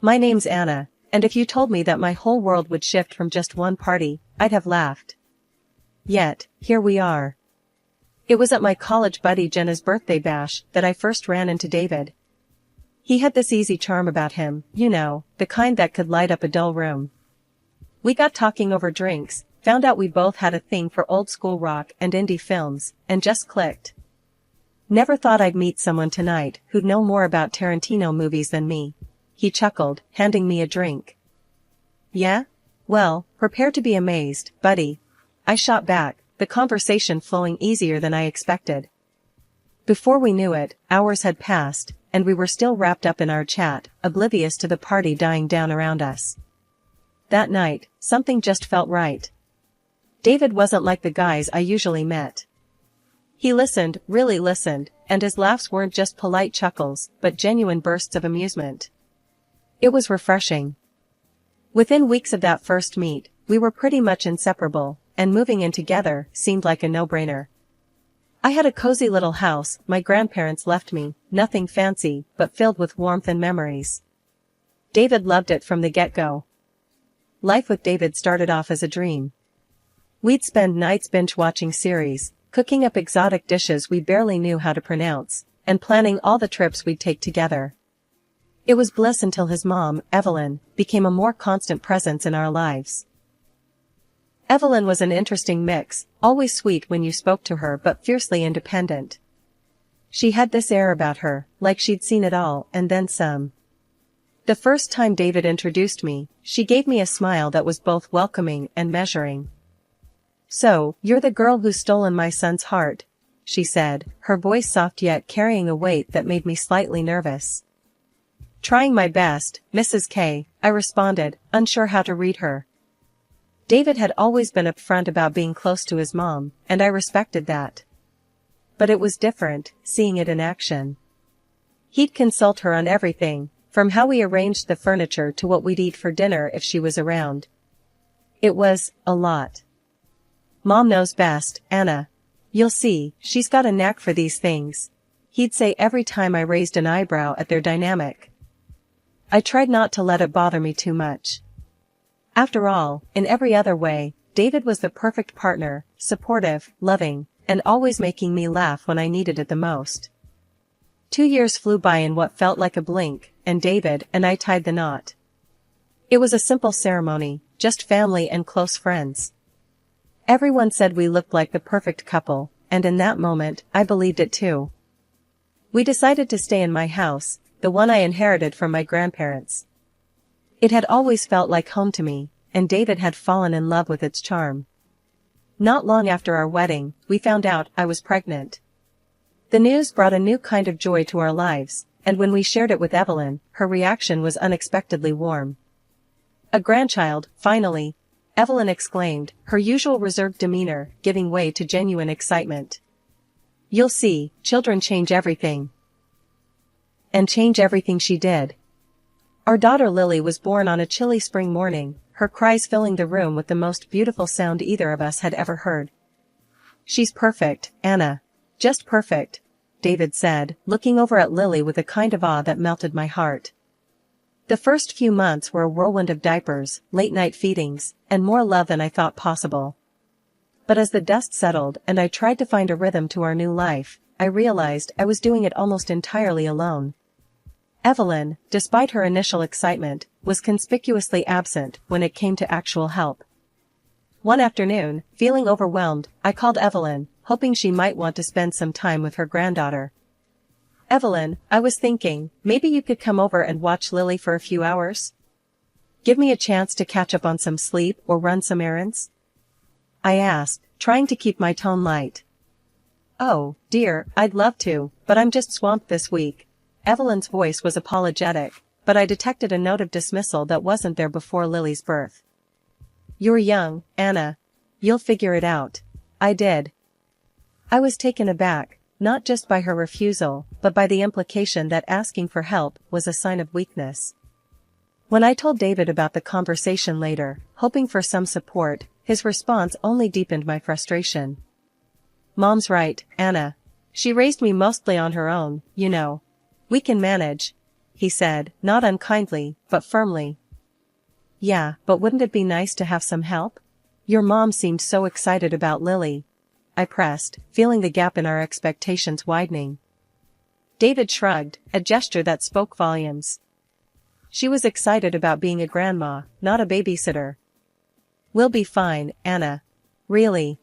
My name's Anna, and if you told me that my whole world would shift from just one party, I'd have laughed. Yet, here we are. It was at my college buddy Jenna's birthday bash that I first ran into David. He had this easy charm about him, you know, the kind that could light up a dull room. We got talking over drinks, found out we both had a thing for old school rock and indie films, and just clicked. Never thought I'd meet someone tonight who'd know more about Tarantino movies than me. He chuckled, handing me a drink. Yeah? Well, prepare to be amazed, buddy. I shot back, the conversation flowing easier than I expected. Before we knew it, hours had passed, and we were still wrapped up in our chat, oblivious to the party dying down around us. That night, something just felt right. David wasn't like the guys I usually met. He listened, really listened, and his laughs weren't just polite chuckles, but genuine bursts of amusement. It was refreshing. Within weeks of that first meet, we were pretty much inseparable, and moving in together seemed like a no-brainer. I had a cozy little house my grandparents left me, nothing fancy, but filled with warmth and memories. David loved it from the get-go. Life with David started off as a dream. We'd spend nights binge-watching series, cooking up exotic dishes we barely knew how to pronounce, and planning all the trips we'd take together. It was bliss until his mom, Evelyn, became a more constant presence in our lives. Evelyn was an interesting mix, always sweet when you spoke to her but fiercely independent. She had this air about her, like she'd seen it all and then some. The first time David introduced me, she gave me a smile that was both welcoming and measuring. "So, you're the girl who's stolen my son's heart," she said, her voice soft yet carrying a weight that made me slightly nervous. "Trying my best, Mrs. K," I responded, unsure how to read her. David had always been upfront about being close to his mom, and I respected that. But it was different, seeing it in action. He'd consult her on everything, from how we arranged the furniture to what we'd eat for dinner if she was around. It was a lot. "Mom knows best, Anna. You'll see, she's got a knack for these things," he'd say every time I raised an eyebrow at their dynamic. I tried not to let it bother me too much. After all, in every other way, David was the perfect partner, supportive, loving, and always making me laugh when I needed it the most. 2 years flew by in what felt like a blink, and David and I tied the knot. It was a simple ceremony, just family and close friends. Everyone said we looked like the perfect couple, and in that moment, I believed it too. We decided to stay in my house, the one I inherited from my grandparents. It had always felt like home to me, and David had fallen in love with its charm. Not long after our wedding, we found out I was pregnant. The news brought a new kind of joy to our lives, and when we shared it with Evelyn, her reaction was unexpectedly warm. "A grandchild, finally," Evelyn exclaimed, her usual reserved demeanor giving way to genuine excitement. "You'll see, children change everything." And change everything she did. Our daughter Lily was born on a chilly spring morning, her cries filling the room with the most beautiful sound either of us had ever heard. "She's perfect, Anna. Just perfect," David said, looking over at Lily with a kind of awe that melted my heart. The first few months were a whirlwind of diapers, late-night feedings, and more love than I thought possible. But as the dust settled and I tried to find a rhythm to our new life, I realized I was doing it almost entirely alone. Evelyn, despite her initial excitement, was conspicuously absent when it came to actual help. One afternoon, feeling overwhelmed, I called Evelyn, hoping she might want to spend some time with her granddaughter. "Evelyn, I was thinking, maybe you could come over and watch Lily for a few hours? Give me a chance to catch up on some sleep or run some errands?" I asked, trying to keep my tone light. "Oh, dear, I'd love to, but I'm just swamped this week." Evelyn's voice was apologetic, but I detected a note of dismissal that wasn't there before Lily's birth. "You're young, Anna. You'll figure it out." I did. I was taken aback, not just by her refusal, but by the implication that asking for help was a sign of weakness. When I told David about the conversation later, hoping for some support, his response only deepened my frustration. "Mom's right, Anna. She raised me mostly on her own, you know. We can manage," he said, not unkindly, but firmly. Yeah, but wouldn't it be nice to have some help? Your mom seemed so excited about Lily. I pressed, feeling the gap in our expectations widening. David shrugged, a gesture that spoke volumes. She was excited about being a grandma, not a babysitter. We'll be fine, Anna. Really.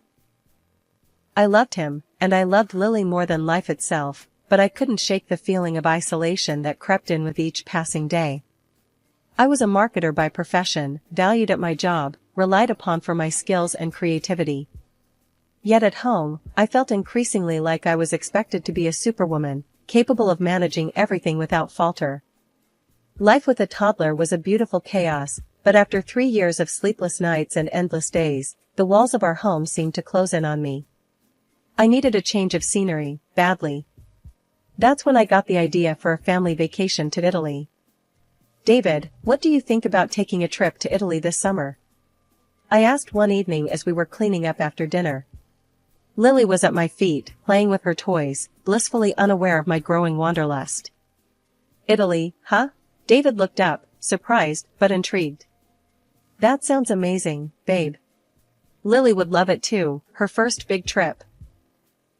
I loved him, and I loved Lily more than life itself, but I couldn't shake the feeling of isolation that crept in with each passing day. I was a marketer by profession, valued at my job, relied upon for my skills and creativity. Yet at home, I felt increasingly like I was expected to be a superwoman, capable of managing everything without falter. Life with a toddler was a beautiful chaos, but after 3 years of sleepless nights and endless days, the walls of our home seemed to close in on me. I needed a change of scenery, badly. That's when I got the idea for a family vacation to Italy. David, what do you think about taking a trip to Italy this summer? I asked one evening as we were cleaning up after dinner. Lily was at my feet, playing with her toys, blissfully unaware of my growing wanderlust. Italy, huh? David looked up, surprised, but intrigued. That sounds amazing, babe. Lily would love it too, her first big trip.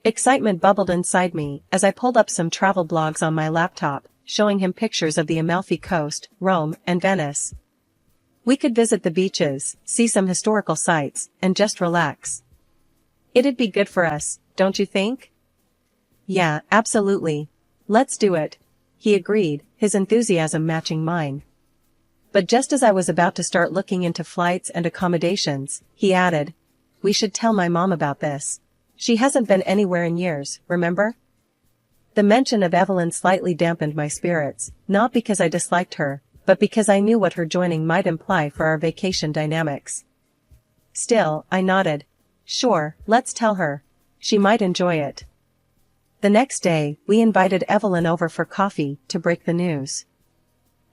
Excitement bubbled inside me as I pulled up some travel blogs on my laptop, showing him pictures of the Amalfi Coast, Rome, and Venice. We could visit the beaches, see some historical sites, and just relax. It'd be good for us, don't you think? Yeah, absolutely. Let's do it. He agreed, his enthusiasm matching mine. But just as I was about to start looking into flights and accommodations, he added, we should tell my mom about this. She hasn't been anywhere in years, remember? The mention of Evelyn slightly dampened my spirits, not because I disliked her, but because I knew what her joining might imply for our vacation dynamics. Still, I nodded. Sure, let's tell her. She might enjoy it. The next day, we invited Evelyn over for coffee to break the news.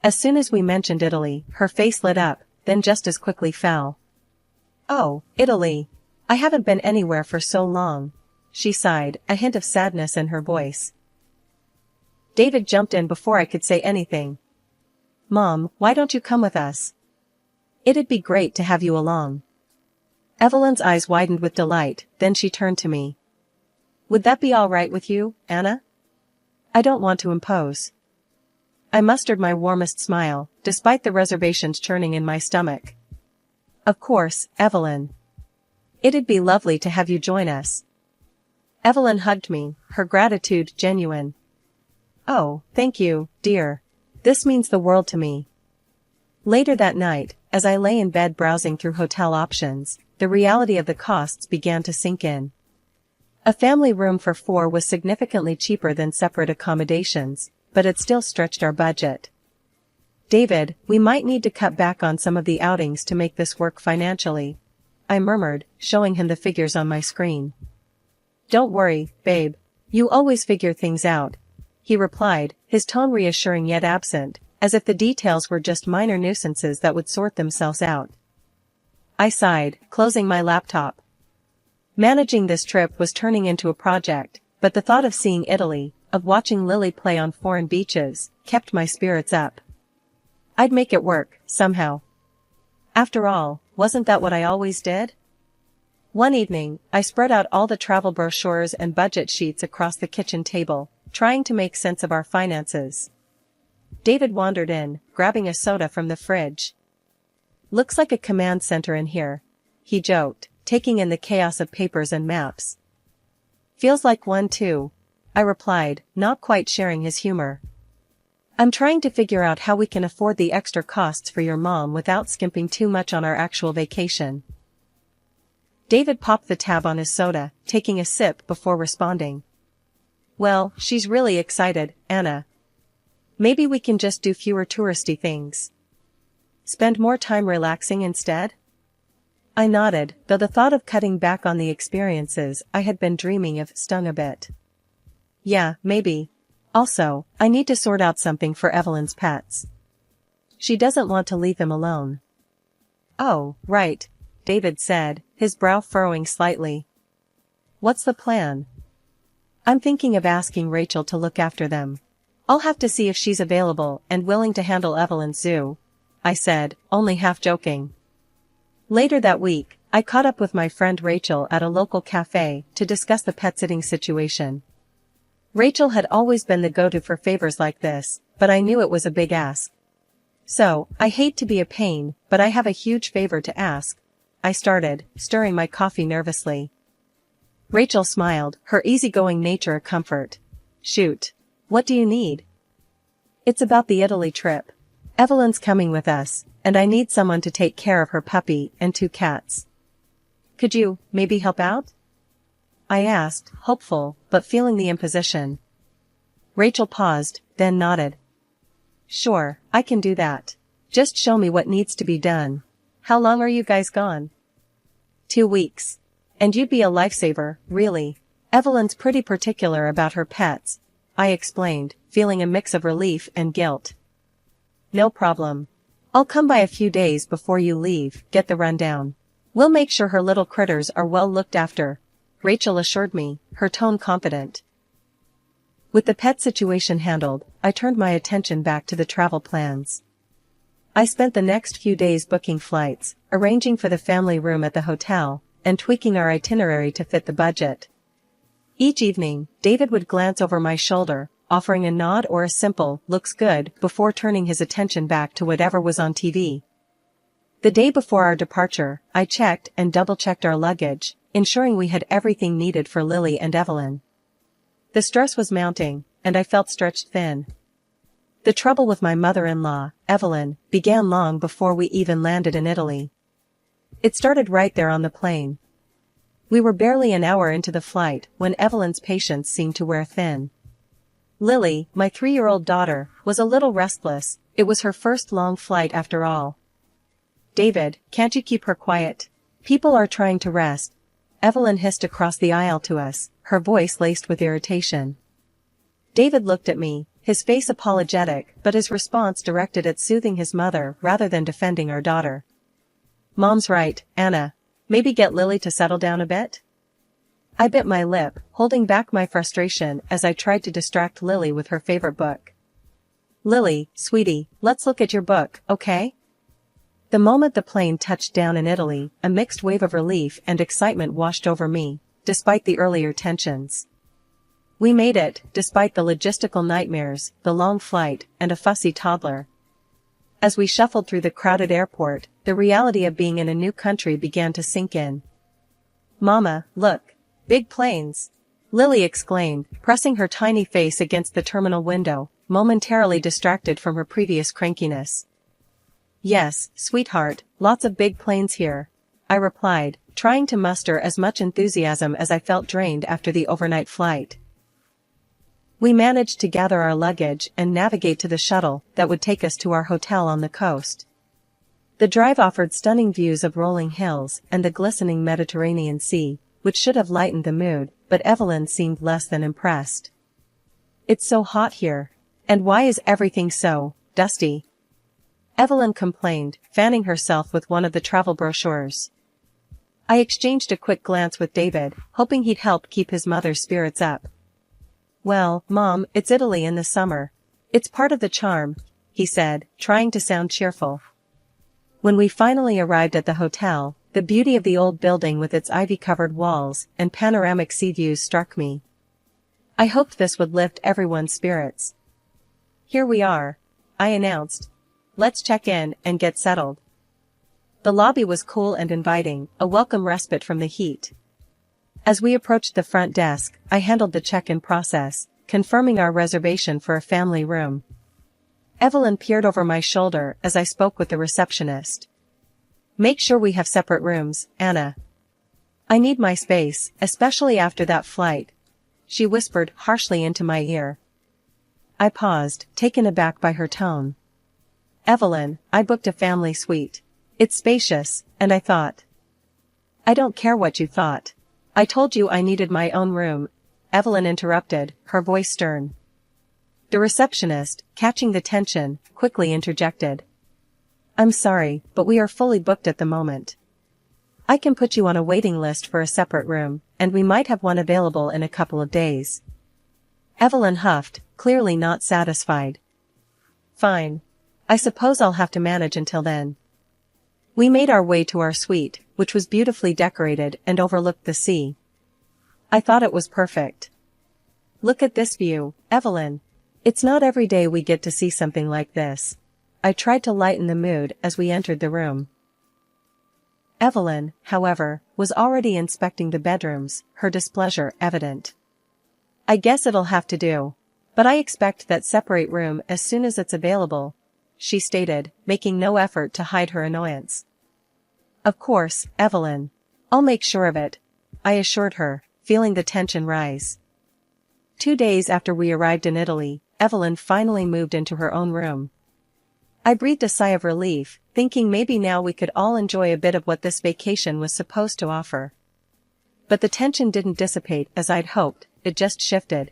As soon as we mentioned Italy, her face lit up, then just as quickly fell. Oh, Italy. I haven't been anywhere for so long. She sighed, a hint of sadness in her voice. David jumped in before I could say anything. Mom, why don't you come with us? It'd be great to have you along. Evelyn's eyes widened with delight, then she turned to me. Would that be all right with you, Anna? I don't want to impose. I mustered my warmest smile, despite the reservations churning in my stomach. Of course, Evelyn. It'd be lovely to have you join us. Evelyn hugged me, her gratitude genuine. Oh, thank you, dear. This means the world to me. Later that night, as I lay in bed browsing through hotel options, the reality of the costs began to sink in. A family room for 4 was significantly cheaper than separate accommodations, but it still stretched our budget. David, we might need to cut back on some of the outings to make this work financially, I murmured, showing him the figures on my screen. Don't worry, babe. You always figure things out, he replied, his tone reassuring yet absent, as if the details were just minor nuisances that would sort themselves out. I sighed, closing my laptop. Managing this trip was turning into a project, but the thought of seeing Italy, of watching Lily play on foreign beaches, kept my spirits up. I'd make it work, somehow. After all, wasn't that what I always did? One evening, I spread out all the travel brochures and budget sheets across the kitchen table, trying to make sense of our finances. David wandered in, grabbing a soda from the fridge. Looks like a command center in here, he joked, taking in the chaos of papers and maps. Feels like one too, I replied, not quite sharing his humor. I'm trying to figure out how we can afford the extra costs for your mom without skimping too much on our actual vacation. David popped the tab on his soda, taking a sip before responding. Well, she's really excited, Anna. Maybe we can just do fewer touristy things. Spend more time relaxing instead? I nodded, though the thought of cutting back on the experiences I had been dreaming of stung a bit. Yeah, maybe. Also, I need to sort out something for Evelyn's pets. She doesn't want to leave him alone. Oh, right, David said, his brow furrowing slightly. What's the plan? I'm thinking of asking Rachel to look after them. I'll have to see if she's available and willing to handle Evelyn's zoo, I said, only half joking. Later that week, I caught up with my friend Rachel at a local cafe to discuss the pet-sitting situation. Rachel had always been the go-to for favors like this, but I knew it was a big ask. So, I hate to be a pain, but I have a huge favor to ask, I started, stirring my coffee nervously. Rachel smiled, her easygoing nature a comfort. Shoot. What do you need? It's about the Italy trip. Evelyn's coming with us, and I need someone to take care of her puppy and 2 cats. Could you, maybe help out? I asked, hopeful, but feeling the imposition. Rachel paused, then nodded. Sure, I can do that. Just show me what needs to be done. How long are you guys gone? 2 weeks. And you'd be a lifesaver, really. Evelyn's pretty particular about her pets, I explained, feeling a mix of relief and guilt. No problem. I'll come by a few days before you leave, get the rundown. We'll make sure her little critters are well looked after, Rachel assured me, her tone confident. With the pet situation handled, I turned my attention back to the travel plans. I spent the next few days booking flights, arranging for the family room at the hotel, and tweaking our itinerary to fit the budget. Each evening, David would glance over my shoulder, offering a nod or a simple, looks good, before turning his attention back to whatever was on TV. The day before our departure, I checked and double-checked our luggage, ensuring we had everything needed for Lily and Evelyn. The stress was mounting, and I felt stretched thin. The trouble with my mother-in-law, Evelyn, began long before we even landed in Italy. It started right there on the plane. We were barely an hour into the flight when Evelyn's patience seemed to wear thin. Lily, my 3-year-old daughter, was a little restless. It was her first long flight after all. David, can't you keep her quiet? People are trying to rest. Evelyn hissed across the aisle to us, her voice laced with irritation. David looked at me, his face apologetic, but his response directed at soothing his mother rather than defending our daughter. Mom's right, Anna. Maybe get Lily to settle down a bit? I bit my lip, holding back my frustration as I tried to distract Lily with her favorite book. Lily, sweetie, let's look at your book, okay? The moment the plane touched down in Italy, a mixed wave of relief and excitement washed over me, despite the earlier tensions. We made it, despite the logistical nightmares, the long flight, and a fussy toddler. As we shuffled through the crowded airport, the reality of being in a new country began to sink in. Mama, look. Big planes! Lily exclaimed, pressing her tiny face against the terminal window, momentarily distracted from her previous crankiness. Yes, sweetheart, lots of big planes here, I replied, trying to muster as much enthusiasm as I felt drained after the overnight flight. We managed to gather our luggage and navigate to the shuttle that would take us to our hotel on the coast. The drive offered stunning views of rolling hills and the glistening Mediterranean Sea, which should have lightened the mood, but Evelyn seemed less than impressed. It's so hot here. And why is everything so dusty? Evelyn complained, fanning herself with one of the travel brochures. I exchanged a quick glance with David, hoping he'd help keep his mother's spirits up. Well, Mom, it's Italy in the summer. It's part of the charm, he said, trying to sound cheerful. When we finally arrived at the hotel, the beauty of the old building with its ivy-covered walls and panoramic sea views struck me. I hoped this would lift everyone's spirits. Here we are, I announced. Let's check in and get settled. The lobby was cool and inviting, a welcome respite from the heat. As we approached the front desk, I handled the check-in process, confirming our reservation for a family room. Evelyn peered over my shoulder as I spoke with the receptionist. Make sure we have separate rooms, Anna. I need my space, especially after that flight, she whispered harshly into my ear. I paused, taken aback by her tone. Evelyn, I booked a family suite. It's spacious, and I thought. I don't care what you thought. I told you I needed my own room, Evelyn interrupted, her voice stern. The receptionist, catching the tension, quickly interjected. I'm sorry, but we are fully booked at the moment. I can put you on a waiting list for a separate room, and we might have one available in a couple of days. Evelyn huffed, clearly not satisfied. Fine. I suppose I'll have to manage until then. We made our way to our suite, which was beautifully decorated and overlooked the sea. I thought it was perfect. Look at this view, Evelyn. It's not every day we get to see something like this. I tried to lighten the mood as we entered the room. Evelyn, however, was already inspecting the bedrooms, her displeasure evident. I guess it'll have to do. But I expect that separate room as soon as it's available, she stated, making no effort to hide her annoyance. Of course, Evelyn. I'll make sure of it, I assured her, feeling the tension rise. 2 days after we arrived in Italy, Evelyn finally moved into her own room. I breathed a sigh of relief, thinking maybe now we could all enjoy a bit of what this vacation was supposed to offer. But the tension didn't dissipate as I'd hoped, it just shifted.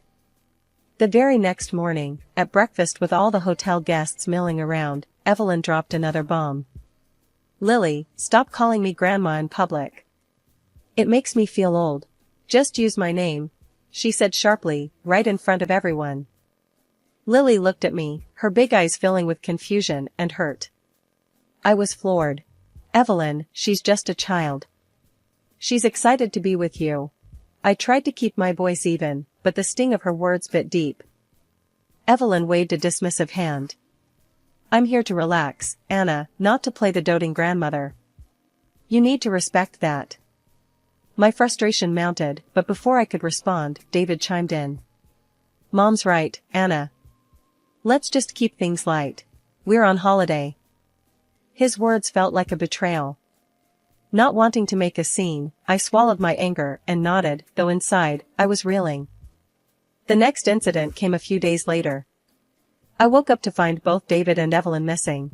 The very next morning, at breakfast with all the hotel guests milling around, Evelyn dropped another bomb. Lily, stop calling me grandma in public. It makes me feel old. Just use my name, she said sharply, right in front of everyone. Lily looked at me, her big eyes filling with confusion and hurt. I was floored. Evelyn, she's just a child. She's excited to be with you. I tried to keep my voice even, but the sting of her words bit deep. Evelyn waved a dismissive hand. I'm here to relax, Anna, not to play the doting grandmother. You need to respect that. My frustration mounted, but before I could respond, David chimed in. Mom's right, Anna. Let's just keep things light. We're on holiday. His words felt like a betrayal. Not wanting to make a scene, I swallowed my anger and nodded, though inside, I was reeling. The next incident came a few days later. I woke up to find both David and Evelyn missing.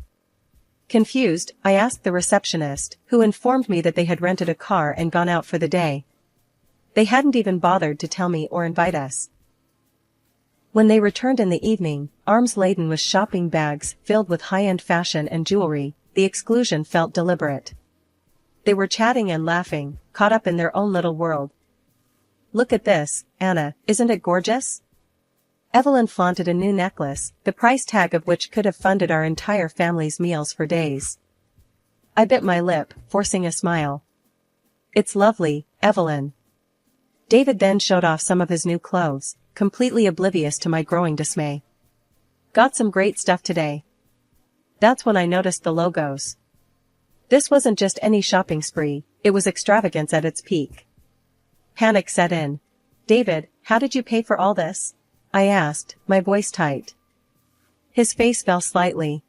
Confused, I asked the receptionist, who informed me that they had rented a car and gone out for the day. They hadn't even bothered to tell me or invite us. When they returned in the evening, arms laden with shopping bags filled with high-end fashion and jewelry, the exclusion felt deliberate. They were chatting and laughing, caught up in their own little world. Look at this, Anna, isn't it gorgeous? Evelyn flaunted a new necklace, the price tag of which could have funded our entire family's meals for days. I bit my lip, forcing a smile. It's lovely, Evelyn. David then showed off some of his new clothes, completely oblivious to my growing dismay. Got some great stuff today. That's when I noticed the logos. This wasn't just any shopping spree, it was extravagance at its peak. Panic set in. David, how did you pay for all this? I asked, my voice tight. His face fell slightly.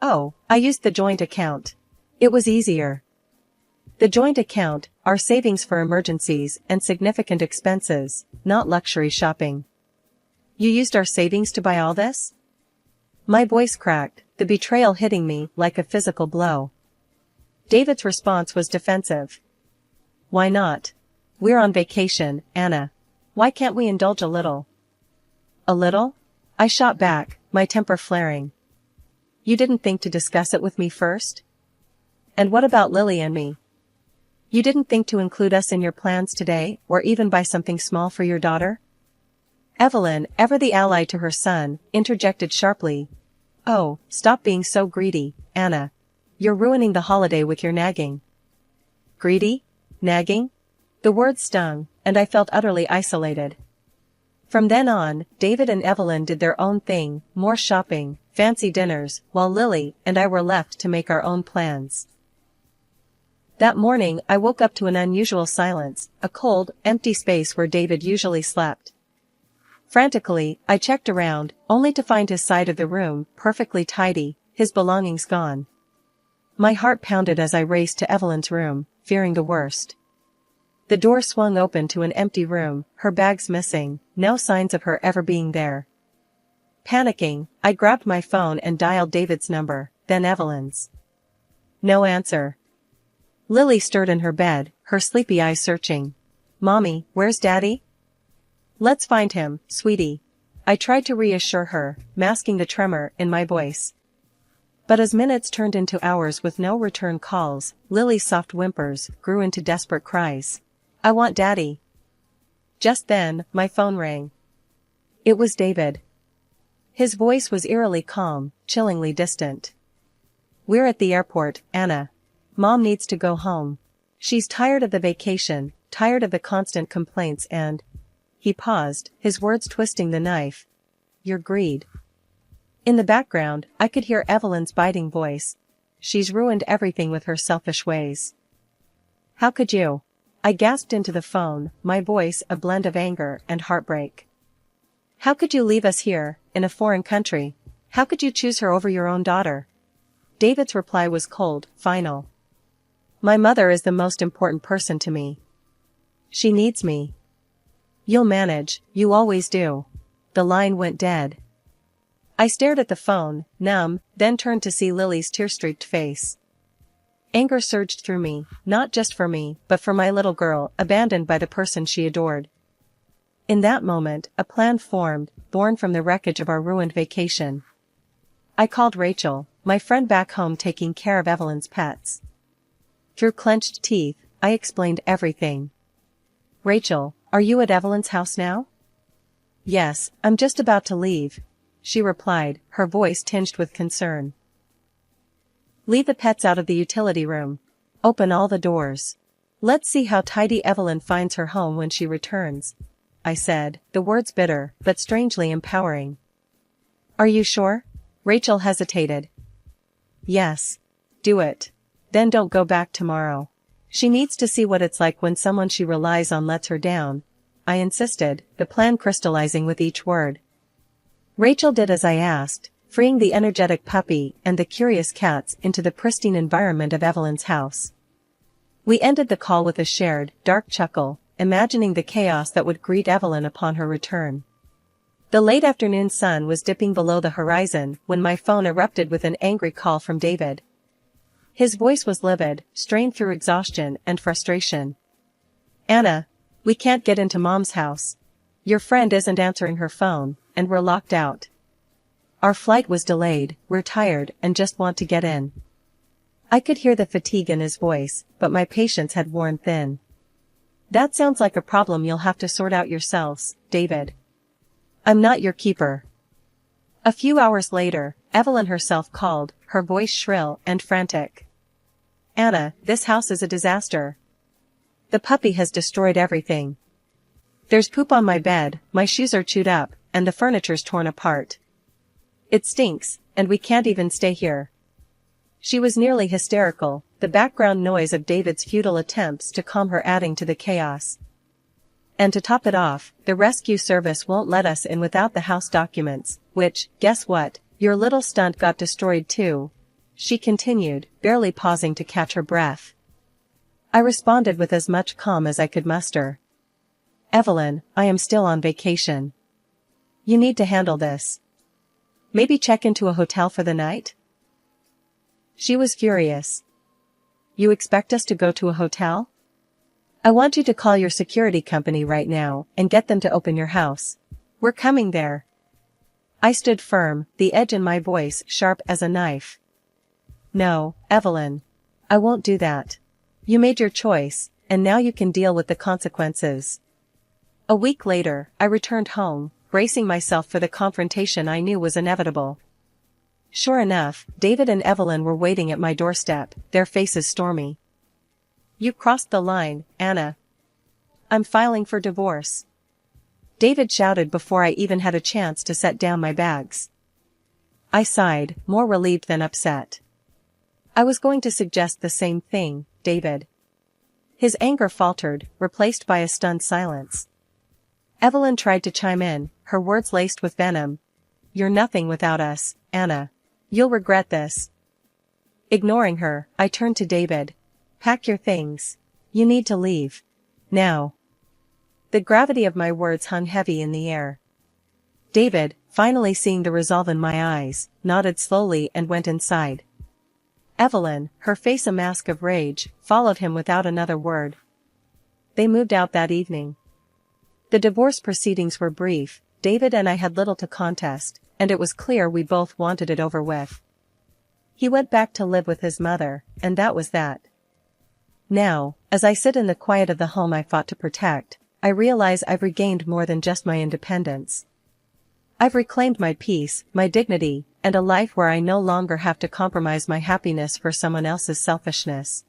Oh, I used the joint account. It was easier. The joint account, our savings for emergencies and significant expenses, not luxury shopping. You used our savings to buy all this? My voice cracked, the betrayal hitting me like a physical blow. David's response was defensive. Why not? We're on vacation, Anna. Why can't we indulge a little? A little? I shot back, my temper flaring. You didn't think to discuss it with me first? And what about Lily and me? You didn't think to include us in your plans today, or even buy something small for your daughter? Evelyn, ever the ally to her son, interjected sharply. Oh, stop being so greedy, Anna. You're ruining the holiday with your nagging. Greedy? Nagging? The word stung, and I felt utterly isolated. From then on, David and Evelyn did their own thing, more shopping, fancy dinners, while Lily and I were left to make our own plans. That morning I woke up to an unusual silence, a cold, empty space where David usually slept. Frantically, I checked around, only to find his side of the room perfectly tidy, his belongings gone. My heart pounded as I raced to Evelyn's room, fearing the worst. The door swung open to an empty room, her bags missing, no signs of her ever being there. Panicking, I grabbed my phone and dialed David's number, then Evelyn's. No answer. Lily stirred in her bed, her sleepy eyes searching. Mommy, where's Daddy? Let's find him, sweetie. I tried to reassure her, masking the tremor in my voice. But as minutes turned into hours with no return calls, Lily's soft whimpers grew into desperate cries. I want Daddy. Just then, my phone rang. It was David, His voice was eerily calm, chillingly distant. "We're at the airport, Anna. Mom needs to go home. She's tired of the vacation, tired of the constant complaints and—" He paused, his words twisting the knife. "Your greed." In the background, I could hear Evelyn's biting voice. "She's ruined everything with her selfish ways." "How could you?" I gasped into the phone, my voice a blend of anger and heartbreak. "How could you leave us here, in a foreign country? How could you choose her over your own daughter?" David's reply was cold, final. "My mother is the most important person to me. She needs me." "You'll manage, you always do." The line went dead. I stared at the phone, numb, then turned to see Lily's tear-streaked face. Anger surged through me, not just for me, but for my little girl, abandoned by the person she adored. In that moment, a plan formed, born from the wreckage of our ruined vacation. I called Rachel, my friend back home taking care of Evelyn's pets. Through clenched teeth, I explained everything. "Rachel, are you at Evelyn's house now?" "Yes, I'm just about to leave," she replied, her voice tinged with concern. "Leave the pets out of the utility room. Open all the doors. Let's see how tidy Evelyn finds her home when she returns," I said, the words bitter, but strangely empowering. "Are you sure?" Rachel hesitated. "Yes. Do it. Then don't go back tomorrow. She needs to see what it's like when someone she relies on lets her down," I insisted, the plan crystallizing with each word. Rachel did as I asked, freeing the energetic puppy and the curious cats into the pristine environment of Evelyn's house. We ended the call with a shared, dark chuckle, imagining the chaos that would greet Evelyn upon her return. The late afternoon sun was dipping below the horizon when my phone erupted with an angry call from David. His voice was livid, strained through exhaustion and frustration. "Anna, we can't get into Mom's house. Your friend isn't answering her phone, and we're locked out. Our flight was delayed, we're tired and just want to get in." I could hear the fatigue in his voice, but my patience had worn thin. "That sounds like a problem you'll have to sort out yourselves, David. I'm not your keeper." A few hours later, Evelyn herself called, her voice shrill and frantic. "Anna, this house is a disaster. The puppy has destroyed everything. There's poop on my bed, my shoes are chewed up, and the furniture's torn apart. It stinks, and we can't even stay here." She was nearly hysterical, the background noise of David's futile attempts to calm her adding to the chaos. "And to top it off, the rescue service won't let us in without the house documents, which, guess what, your little stunt got destroyed too," she continued, barely pausing to catch her breath. I responded with as much calm as I could muster. "Evelyn, I am still on vacation. You need to handle this. Maybe check into a hotel for the night?" She was furious. "You expect us to go to a hotel? I want you to call your security company right now and get them to open your house. We're coming there." I stood firm, the edge in my voice sharp as a knife. "No, Evelyn. I won't do that. You made your choice, and now you can deal with the consequences." A week later, I returned home, bracing myself for the confrontation I knew was inevitable. Sure enough, David and Evelyn were waiting at my doorstep, their faces stormy. "You crossed the line, Anna. I'm filing for divorce," David shouted before I even had a chance to set down my bags. I sighed, more relieved than upset. "I was going to suggest the same thing, David." His anger faltered, replaced by a stunned silence. Evelyn tried to chime in, her words laced with venom. "You're nothing without us, Anna. You'll regret this." Ignoring her, I turned to David. "Pack your things. You need to leave. Now." The gravity of my words hung heavy in the air. David, finally seeing the resolve in my eyes, nodded slowly and went inside. Evelyn, her face a mask of rage, followed him without another word. They moved out that evening. The divorce proceedings were brief. David and I had little to contest, and it was clear we both wanted it over with. He went back to live with his mother, and that was that. Now, as I sit in the quiet of the home I fought to protect, I realize I've regained more than just my independence. I've reclaimed my peace, my dignity, and a life where I no longer have to compromise my happiness for someone else's selfishness.